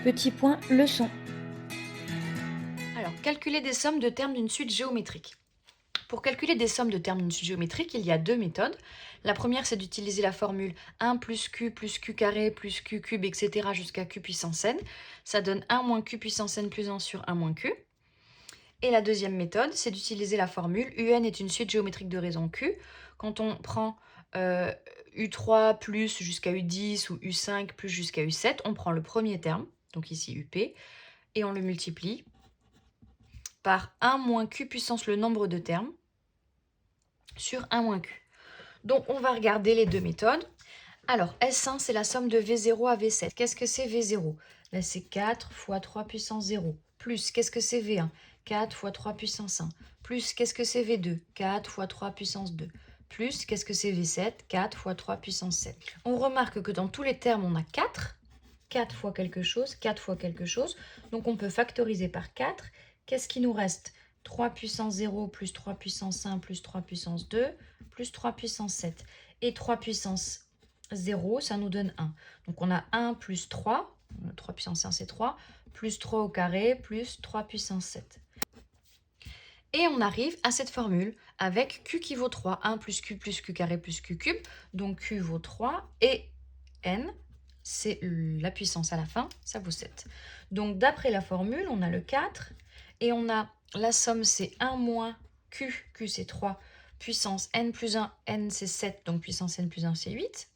Petit point leçon. Alors, calculer des sommes de termes d'une suite géométrique. Pour calculer des sommes de termes d'une suite géométrique, il y a deux méthodes. La première, c'est d'utiliser la formule 1 plus q carré plus q cube, etc. jusqu'à q puissance n. Ça donne 1 moins q puissance n plus 1 sur 1 moins q. Et la deuxième méthode, c'est d'utiliser la formule un est une suite géométrique de raison q. Quand on prend u3 plus jusqu'à u10 ou u5 plus jusqu'à u7, on prend le premier terme, donc ici up, et on le multiplie par 1 moins q puissance le nombre de termes sur 1 moins q. Donc on va regarder les deux méthodes. Alors S1 c'est la somme de V0 à V7. Qu'est-ce que c'est V0? Là c'est 4 fois 3 puissance 0. Plus qu'est-ce que c'est V1? 4 fois 3 puissance 1. Plus qu'est-ce que c'est V2? 4 fois 3 puissance 2. Plus qu'est-ce que c'est V7? 4 fois 3 puissance 7. On remarque que dans tous les termes on a 4. 4 fois quelque chose, 4 fois quelque chose. Donc on peut factoriser par 4. Qu'est-ce qui nous reste? 3 puissance 0 plus 3 puissance 1 plus 3 puissance 2 plus 3 puissance 7. Et 3 puissance 0, ça nous donne 1. Donc on a 1 plus 3, 3 puissance 1 c'est 3, plus 3 au carré, plus 3 puissance 7. Et on arrive à cette formule avec q qui vaut 3, 1 plus q carré plus q cube. Donc q vaut 3 et n, c'est la puissance à la fin, ça vaut 7. Donc d'après la formule, on a le 4 et on a la somme c'est 1 moins q c'est 3, puissance n plus 1, n c'est 7, donc puissance n plus 1 c'est 8,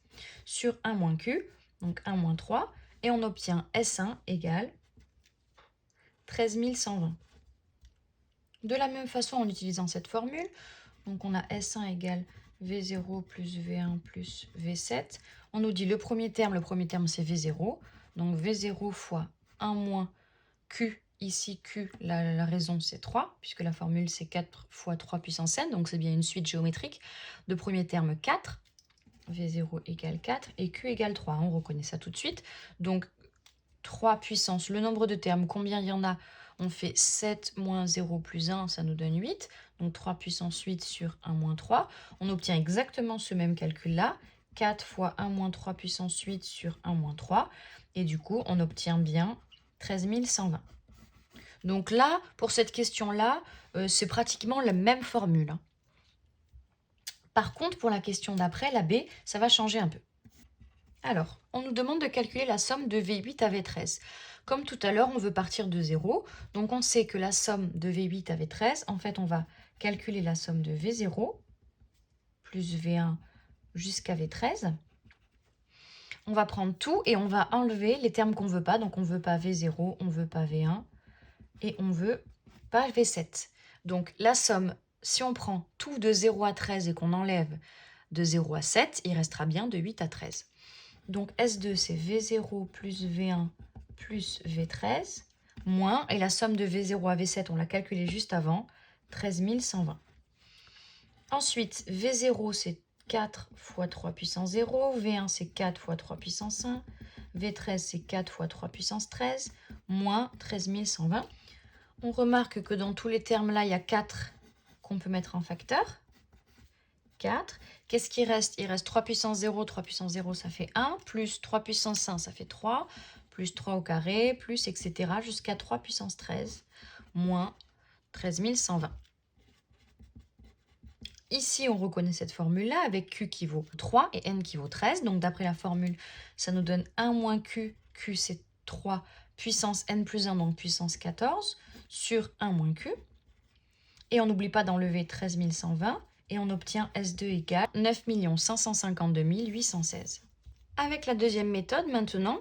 sur 1 moins q, donc 1 moins 3, et on obtient S1 égale 13 120. De la même façon, en utilisant cette formule, donc on a S1 égale V0 plus V1 plus V7. On nous dit le premier terme c'est V0. Donc V0 fois 1 moins Q, ici Q, la raison c'est 3, puisque la formule c'est 4 fois 3 puissance n, donc c'est bien une suite géométrique. De premier terme 4, V0 égale 4 et Q égale 3. On reconnaît ça tout de suite. Donc 3 puissance, le nombre de termes, combien il y en a? On fait 7 moins 0 plus 1, ça nous donne 8. Donc 3 puissance 8 sur 1 moins 3. On obtient exactement ce même calcul-là. 4 fois 1 moins 3 puissance 8 sur 1 moins 3. Et du coup, on obtient bien 13 120. Donc là, pour cette question-là, c'est pratiquement la même formule. Par contre, pour la question d'après, la B, ça va changer un peu. Alors, on nous demande de calculer la somme de V8 à V13. Comme tout à l'heure, on veut partir de 0. Donc, on sait que la somme de V8 à V13, en fait, on va calculer la somme de V0 plus V1 jusqu'à V13. On va prendre tout et on va enlever les termes qu'on ne veut pas. Donc, on ne veut pas V0, on ne veut pas V1 et on ne veut pas V7. Donc, la somme, si on prend tout de 0 à 13 et qu'on enlève de 0 à 7, il restera bien de 8 à 13. Donc S2, c'est V0 plus V1 plus V13, moins, et la somme de V0 à V7, on l'a calculée juste avant, 13 120. Ensuite, V0, c'est 4 fois 3 puissance 0, V1, c'est 4 fois 3 puissance 1, V13, c'est 4 fois 3 puissance 13, moins 13 120. On remarque que dans tous les termes là, il y a 4 qu'on peut mettre en facteur. 4. Qu'est-ce qui reste? Il reste 3 puissance 0, 3 puissance 0, ça fait 1, plus 3 puissance 1, ça fait 3, plus 3 au carré, plus etc. jusqu'à 3 puissance 13, moins 13 120. Ici, on reconnaît cette formule-là avec Q qui vaut 3 et N qui vaut 13. Donc, d'après la formule, ça nous donne 1 moins Q. Q, c'est 3 puissance N plus 1, donc puissance 14, sur 1 moins Q. Et on n'oublie pas d'enlever 13 120. Et on obtient S2 égale 9 552 816. Avec la deuxième méthode maintenant,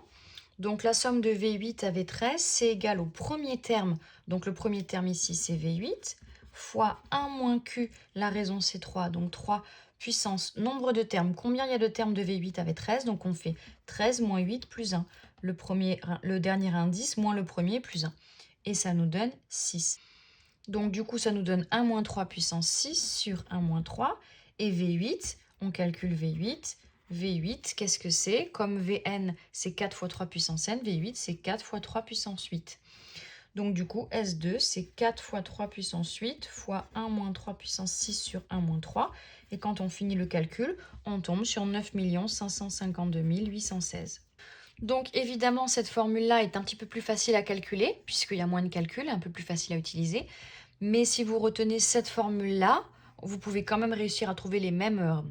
donc la somme de V8 à V13, c'est égal au premier terme, donc le premier terme ici c'est V8, fois 1 moins Q, la raison c'est 3, donc 3 puissance nombre de termes. Combien il y a de termes de V8 à V13? Donc on fait 13 moins 8 plus 1. Le dernier indice moins le premier plus 1. Et ça nous donne 6. Donc du coup, ça nous donne 1 moins 3 puissance 6 sur 1 moins 3. Et V8, on calcule V8. V8, qu'est-ce que c'est? Comme Vn, c'est 4 fois 3 puissance n, V8, c'est 4 fois 3 puissance 8. Donc du coup, S2, c'est 4 fois 3 puissance 8 fois 1 moins 3 puissance 6 sur 1 moins 3. Et quand on finit le calcul, on tombe sur 9 552 816. Donc évidemment, cette formule-là est un petit peu plus facile à calculer, puisqu'il y a moins de calculs, un peu plus facile à utiliser. Mais si vous retenez cette formule-là, vous pouvez quand même réussir à trouver les mêmes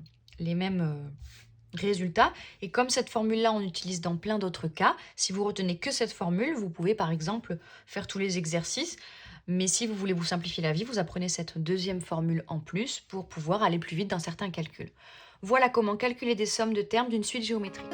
résultats. Et comme cette formule-là, on utilise dans plein d'autres cas, si vous retenez que cette formule, vous pouvez par exemple faire tous les exercices. Mais si vous voulez vous simplifier la vie, vous apprenez cette deuxième formule en plus pour pouvoir aller plus vite dans certains calculs. Voilà comment calculer des sommes de termes d'une suite géométrique.